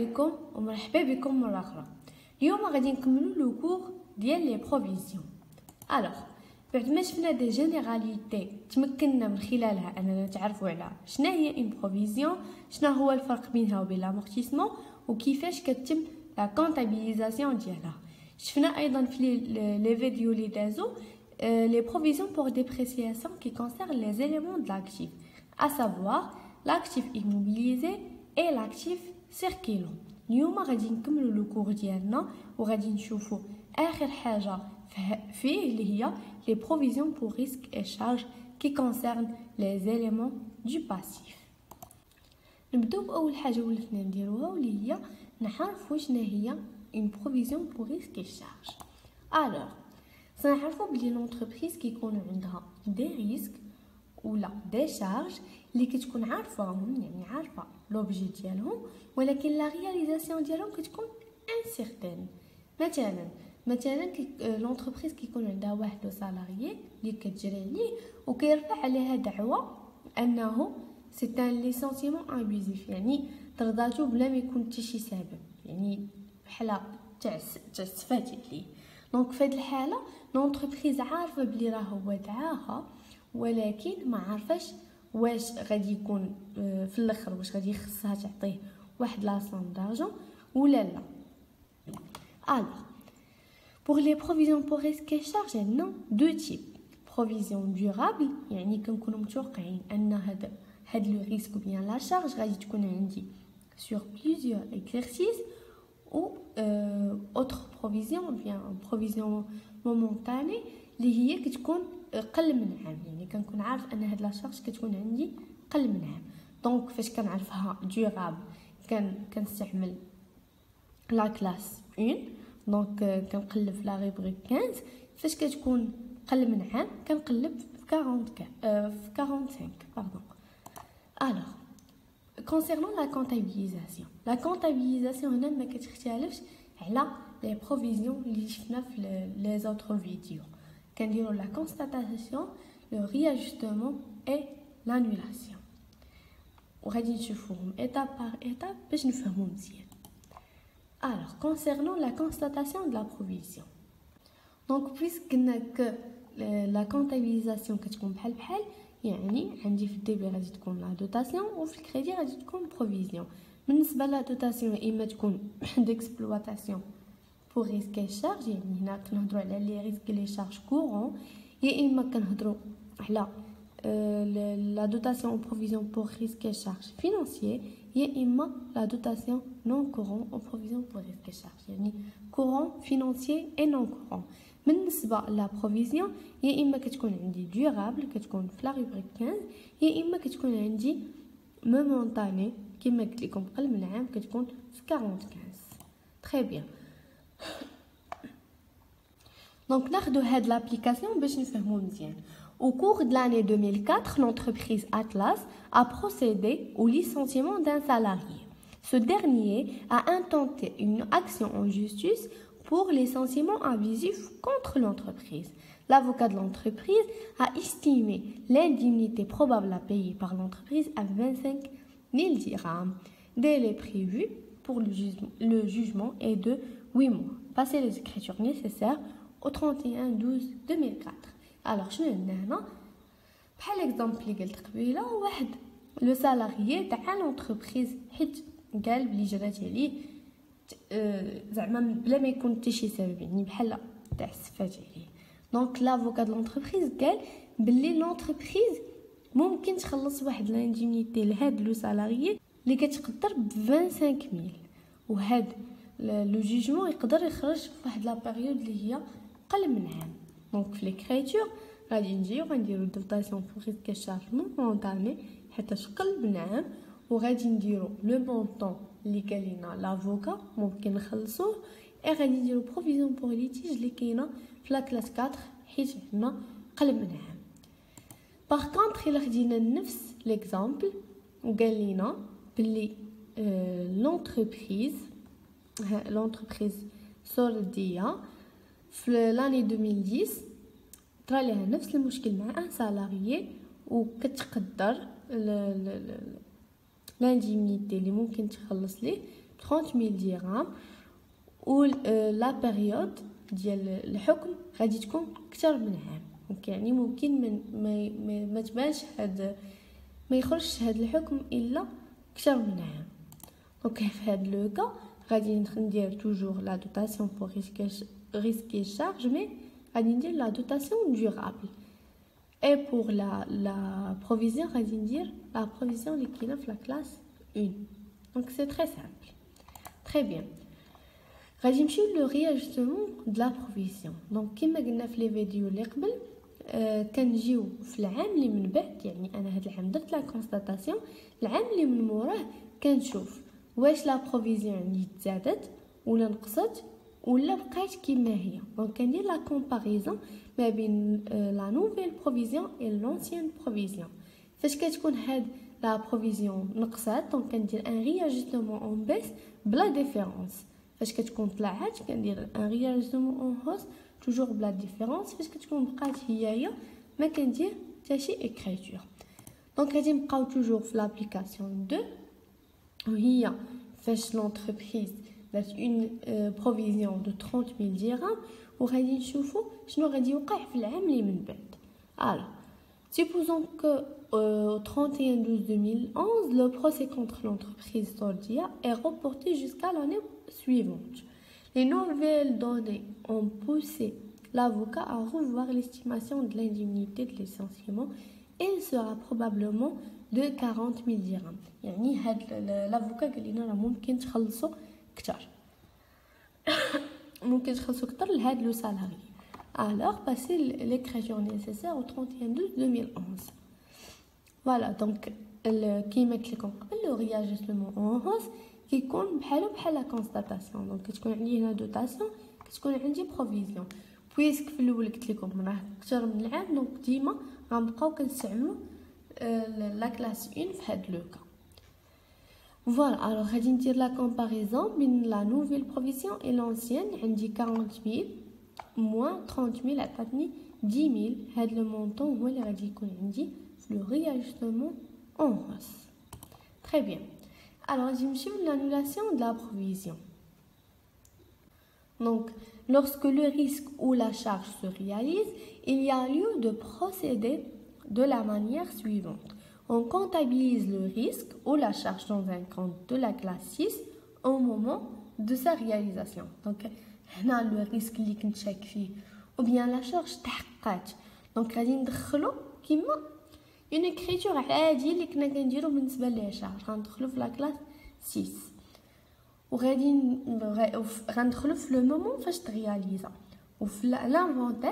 عليكم ومرحبا بكم مرة أخرى. اليوم غادي نكملو لو كور ديال لي بروفيزيون. الوغ بعد ما شفنا دي جينيراليتي تمكننا من خلالها اننا نتعرفوا على شنو هي اون بروفيزيون، شنو هو الفرق بينها وبين لامورتيسمون، وكيفاش كتم لا كونطابيليزاسيون ديالها. شفنا ايضا في لي فيديو لي دازو les provisions pour dépréciation qui concernent les éléments de l'actif, à savoir l'actif immobilisé et l'actif circulant. اليوم غادي نكملوا لو كور ديالنا وغادي نشوفوا اخر حاجه فيه اللي هي les provisions pour risques et charges qui concernent les éléments du passif. نبداو باول حاجه ولفنا نديروها واللي هي نعرفوا شنو هي une provision pour risques et charges. alors سنعرفوا بلي لونتربريز كيكونوا عندها دي ريسك ولا دي شارج اللي كتكون عارفاهم، يعني عارفه لوبجي ديالهم، ولكن لا رياليزاسيون ديالهم كتكون انسيرتين. مثلا لونتربريز كيكون عندها واحد لو سالاريي اللي كتجري عليه وكيرفع عليها دعوه انه سي ان ليسونسيمون ابيزيف، يعني طرداتو بلا ما يكون حتى شي سبب، يعني بحال تعسفات عليه. دونك في هذه الحاله لونتربريز عارفه بلي راه هو دعاها، ولكن ما عارفاش واش غادي يكون في الاخر واش غادي يخصها تعطيه واحد لا سوم دارجون ولا لا. alors pour les provisions pour risques et charges عندنا دو تيب. provision durable يعني كنكونوا متوقعين ان هاد لو ريسك بيان لا شارج غادي تكون عندي sur plusieurs exercices ou autre provision bien provision مومونتاني اللي هي كتكون قل من عام، يعني كنكون عارف ان هاد لا شارج كتكون عندي قل من عام. دونك فاش كنعرفها ديورابل كنستعمل لا كلاس 1، دونك كنقلب في لا ريبريك 15. فاش كتكون قل من عام كنقلب في 45 باردون. alors concernant la comptabilisation هنا ما كتختلفش على les provisions اللي شفنا في les autres vidéos. كنديروا la constatation, le réajustement et l'annulation وغادي نشوفوهم étape par étape باش نفهموا مزيان. alors concernant la constatation de la provision, donc puisque قلنا que la comptabilisation كتكون بحال يعني عندي في الديبي غادي تكون لا دوتاسيون وفي الكريدي غادي تكون بروفيزيون. بالنسبه لا دوتاسيون اما تكون ديكسبلواتاسيون pour risque et charge، يعني هنا كنهضروا على لي ريسك لي شارج كورون، يا اما كنهضروا على لا دوتاسيون بروفيزيون pour risque et charge financier، يا اما لا دوتاسيون non courant aux provisions pour risque et charge، يعني courant financier et non courant. بالنسبه لا بروفيزيون يا اما كتكون عندي ديورابل كتكون في لا ريبريك 15، يا اما كتكون عندي مومونتاني كما قلت لكم قل من عام كتكون في 45. très bien. donc ناخذوا هاد l'application باش نفهموا مزيان. au cours de l'année 2004 l'entreprise Atlas a procédé au licenciement d'un salarié. ce dernier a intenté une action en justice pour licenciement abusif contre l'entreprise. L'avocat de l'entreprise a estimé l'indemnité probable à payer par l'entreprise à 25 000 dirhams. Délai prévu pour le jugement est de 8 mois. Passez les écritures nécessaires au 31/12/2004. alors شنو عندنا هنا؟ بحال اكزامبل اللي قلت قبيله، واحد لو سالاريي تاع لونتربريز حيت قال بلي جرات عليه زعما بلا ما يكون حتى شي سبب، يعني بحال تعسفات عليه. دونك لافوكا د لونتربريز قال بلي لونتربريز ممكن تخلص واحد لانديميتي لهاد لو سالاريي اللي كتقدر ب 25000، وهاد لو جوجمون يقدر يخرج في واحد لا بيريود اللي هي قل من عام. دونك في ليكريتور غادي نجيو غنديرو دوتاسيون بور ريسك شارج مونطاني حتى قل من عام، وغادي نديرو لو مونطون اللي قال لنا لافوكا ممكن نخلصوه، اي غادي نديرو بروفيزيون بور ليتيج اللي كاينه في لا كلاس 4 حيت عندنا قل من عام. باغ كونطخ الا خدينا نفس ليكزامبل وقال لنا بلي لونتربريز سولديه في لاني 2010 طرا لها نفس المشكل مع ان سالاريي وكتقدر لانديميتي اللي ممكن تخلص ليه 30,000 dirhams و لا بيريود ديال الحكم غادي تكون اكثر من عام. دونك يعني ممكن ما تبانش هاد ما يخرجش هاد الحكم الا اكثر من عام. دونك في هاد لو كا غادي ندير توجور لا دوتاسيون بور risquer charge مي غادي ندير لا دوتاسيون دورابل. اي بور لا بروفيزيون غادي ندير لا بروفيزيون اللي كاينه في لا كلاس 1. دونك سي تري سامبل. تري بيان. غادي نمشيو لو رياجستمون د لا بروفيزيون. دونك كما قلنا في لي فيديو اللي قبل كنجيو في العام اللي من بعد، يعني انا هاد العام درت لا كونستاتاسيون، العام اللي من موراه كنشوف واش لا بروفيزيون عندي تزادت ولا نقصت ولا بقات كيما هي. دونك كندير لا كومباريزون ما بين لا نوفيل بروفيزيون اي لونسيان بروفيزيون. فاش كتكون هاد لا بروفيزيون نقصات دونك كندير ان رياجستمون اون بيس بلا ديفيرونس. فاش كتكون طلعات كندير ان رياجستمون اون هوس توجور بلا ديفيرونس. فاش كتكون بقات هي ما كندير حتى شي اكريتور. دونك غادي نبقاو توجور في لابليكاسيون 2 وهي فاش لونتربريز دارت اون بروفيزيون دو 30,000 درهم وغادي نشوفوا شنو غادي يوقع في العام اللي من بعد. alors supposons que au 31/12/2011 le procès contre l'entreprise Sordia est reporté jusqu'à l'année suivante. Les nouvelles données ont poussé l'avocat à revoir l'estimation de l'indemnité de licenciement et elle sera probablement de 40,000 dirhams. يعني هاد l'avocat قال لنا راه ممكن تخلصوا كتر ممكن تخلصوا كتر لهاد لو سالاري. alors passer l'écriture nécessaire au 31/12/2011. voilà donc كيما قلت لكم قبل لو رياجستمون اون هوس كيكون بحال لا كونستاتاسيون. دونك كتكون عندي هنا دوتاسيون كتكون عندي بروفيزيون بويسك في الاول قلت لكم راه اكثر من العام دونك ديما غنبقاو كنستعملوا لا كلاس 1 في هاد لو كا. فوالا alors غادي ندير لا كومباريزون بين لا نوفيل بروفيزيون اي لونسيان. عندي 40,000 موان 30,000 عطاتني 10,000. هاد لو مونطون هو اللي غادي يكون عندي في لو رياجستمون اون هوس. تري بيان. alors غادي نمشيو لانولاسيون de la provision. donc lorsque le risque ou la charge se réalise, il y a lieu de procéder de la manière suivante. On comptabilise le risque ou la charge dans un compte de la classe 6 au moment de sa réalisation. donc هنا لو ريسك اللي كنت شاك فيه ou bien la charge تحققات دونك غادي ندخلو كيما اون اكريتور عادي اللي كنا كنديرو بالنسبه لي شارج. غندخلو في لا كلاس 6 وغادي غندخلو في لو مومون فاش ترياليزا وفي لانفونتير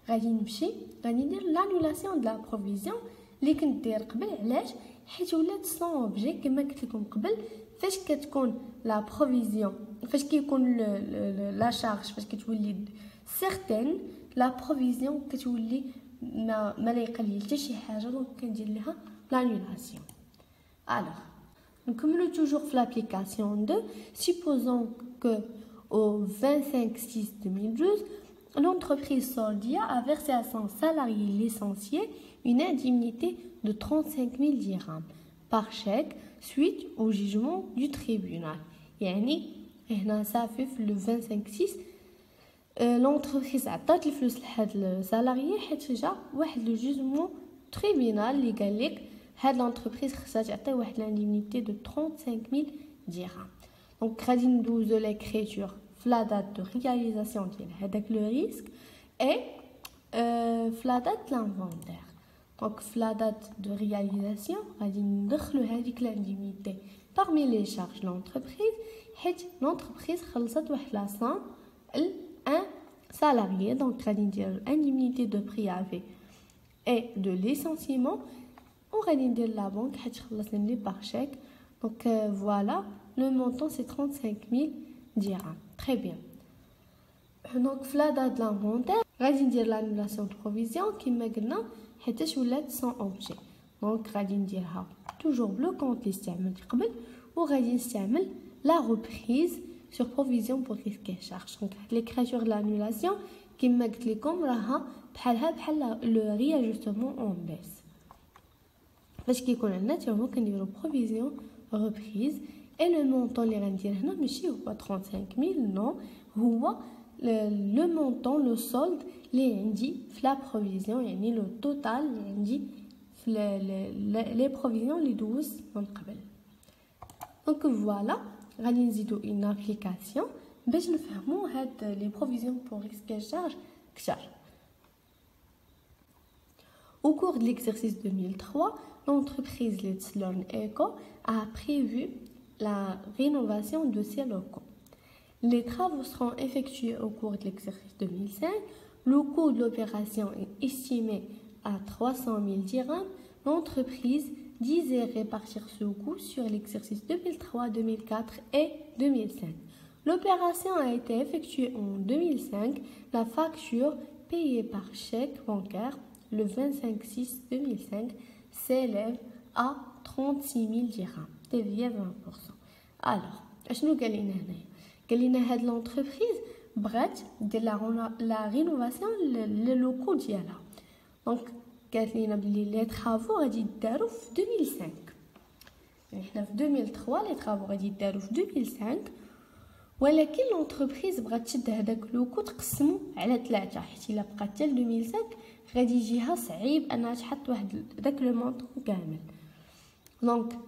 غادي ندير لانولاسيون د لا بروفيزيون اللي كنت داير قبل. علاش؟ حيت ولات سون اوبجي كما قلت لكم قبل. فاش كتكون لا بروفيزيون فاش كيكون لا شارج فاش كتولي سيغتين لا بروفيزيون كتولي ما لايقه ليا حتى شي حاجه دونك كندير لها لانولاسيون. alors نكملو توجور في لابليكاسيون 2. supposons que au 25/6/2012 l'entreprise Sordia a versé à son salarié licencié une indemnité de 35,000 dirhams par chèque suite au jugement du tribunal. يعني هنا صافي في لو 25/6 لونتربريز عطات الفلوس لهاد السالاريي حيت جا واحد لو جوجمون تريبينال اللي قال لك هاد لونتربريز خصها تعطي واحد لانديميتي دو 35,000 درهم. دونك غادي ندوزو ليكريتور في لا دات دو رياليزاسيون ديال هذاك لو ريسك اي في لا دات لانفونتير. دونك في لا دات دو رياليزاسيون غادي ندخلو هذيك لانديميتي parmi les charges l'entreprise حيت l'entreprise خلصت واحد لا صام un salarié. donc غادي ندير indemnité de préavis et de licenciement وغادي ندير لا بنك حيت خلصنا لي باغ شيك. donc voilà le montant c'est 35,000 dirhams. très bien. donc في لا دات لانفونتير غادي ندير لانولاسيون دو بروفيزيون كما قلنا حيتاش ولات سون اوبجي. donc غادي نديرها توجور بلو كونط اللي استعملت قبل وغادي نستعمل لا ريبريز sur provision pour risque et charge. donc l'écriture de l'annulation كما قلت لكم راها بحال لو رياجستمون اون بيس. فاش كيكون عندنا حتى هو كنديرو provision reprise اي لو مونطون اللي غندير هنا ماشي هو 35000 نو، هو لو مونطون لو سولد اللي عندي في لا بروفيزيون، يعني لو توتال اللي عندي في لي بروفيزيون اللي دوزت من قبل. دونك فوالا غادي نزيدو اون ابليكاسيون باش نفهمو هاد لي بروفيزيون بور ريسك شارج كثر. Au cours de l'exercice 2003, l'entreprise Litslorn Eco a prévu la rénovation de ses locaux. Les travaux seront effectués au cours de l'exercice 2005. Le coût de l'opération est estimé à 300 000 dirhams. L'entreprise disait répartir ce coût sur l'exercice 2003, 2004 et 2005. L'opération a été effectuée en 2005. La facture payée par chèque bancaire le 25/6/2005 s'élève à 36 000 dirhams, c'est-à-dire 20%. Alors, شنو قال لنا هنايا؟ قال لنا هاد لونتربريز بغات دير لا رينوفاسيون لي لوكو ديالها. دونك قالت لنا بلي لي طرافو غادي يداروا في 2005، يعني حنا في 2003 لي طرافو غادي يداروا في 2005، ولكن لونتربريز بغات تشد هذاك لوكو تقسمو على 3 حيت الا بقات حتى ل 2005 غادي يجيها صعيب انها تحط واحد داك لو مونطون كامل. دونك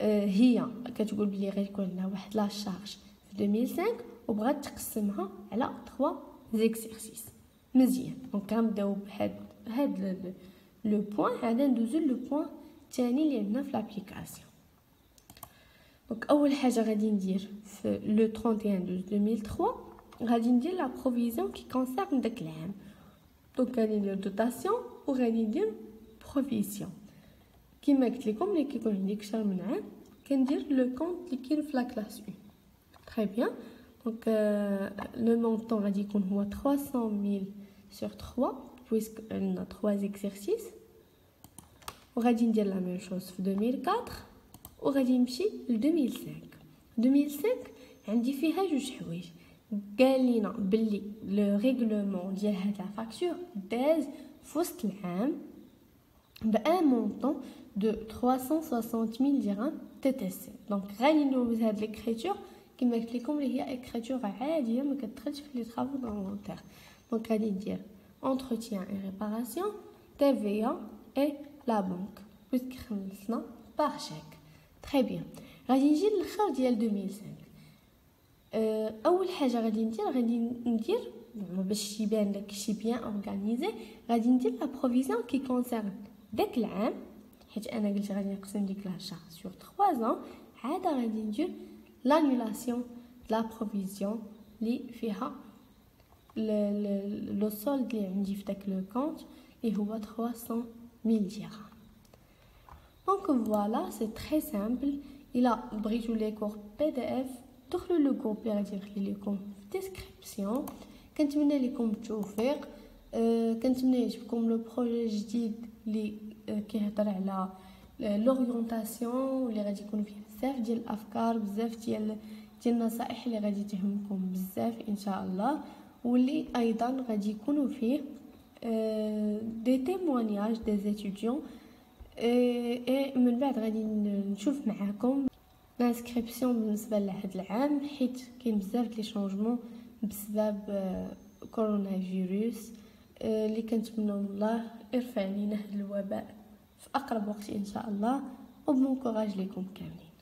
هي كتقول بلي غيكون عندها واحد لا شارج في 2005 وبغات تقسمها على 3 زيكسيرسيس. مزيان، دونك غنبداو بهاد لو بوين، عاد ندوزو لو بوين الثاني اللي عندنا في لابليكاسيون. دونك اول حاجه غادي ندير في لو 31/12/2003 غادي ندير لا بروفيزيون كي كونسيرن داك العام. دونك غادي ندير دوتاسيون وغادي ندير بروفيسيون. كيما قلت لكم ملي كيكون عندي كثر من عام كندير لو كونط اللي كاين في لا كلاس 1. تري بيان. دونك لو مونطون غادي يكون هو 300 000 sur 3 بويسك عندنا 3 زيكسيرسيس. وغادي ندير لا ميم شوز في 2004 وغادي نمشي ل 2005. 2005 عندي فيها جوج حوايج. قال لينا بلي لو ريغلومون ديال هاد لا فاكتور داز في وسط العام بان مونطون دو 360 000 درهم تي تي سي. دونك غادي ندوز هاد ليكريتور كما قلت لكم اللي هي اكريتور عاديه ما كتدخلش في لي طرافو فولونتير. دونك غادي ندير entretien et réparation, TVA et la banque puisque خلصنا par chèque. Très bien. غادي نجي للخر ديال 2005. اول حاجه غادي ندير باش يبان لك شي بيان اورغانيزي، غادي ندير لا بروفيزيون كي كونسيرن داك العام حيت انا قلت غادي نقسم ديك لا شارج سور 3 ans. عاد غادي ندير لانولاسيون لا بروفيزيون اللي فيها لو سولد اللي عندي في داك لو كونط اللي هو 300 000 درهم. دونك فوالا سي تري سامبل. الا بغيتو لي كور بي دي اف دخلوا لو جروب اللي غادي نخلي لكم في الديسكريبسيون. كنتمنى لكم التوفيق. كنتمنى يعجبكم لو بروجي جديد اللي كيهضر على لورينتاسيون واللي غادي يكون فيه بزاف ديال الافكار، بزاف ديال النصائح اللي غادي تهمكم بزاف ان شاء الله، واللي ايضا غادي يكونوا فيه دي تيموانياج دي زيتيديون. من بعد غادي نشوف معاكم الانسكريبسيون بالنسبه لهاد العام حيت كاين بزاف لي شونجمون بسبب كورونا فيروس اللي كنتمنوا من الله يرفع علينا هاد الوباء في اقرب وقت ان شاء الله. وبون كوراج لكم كاملين.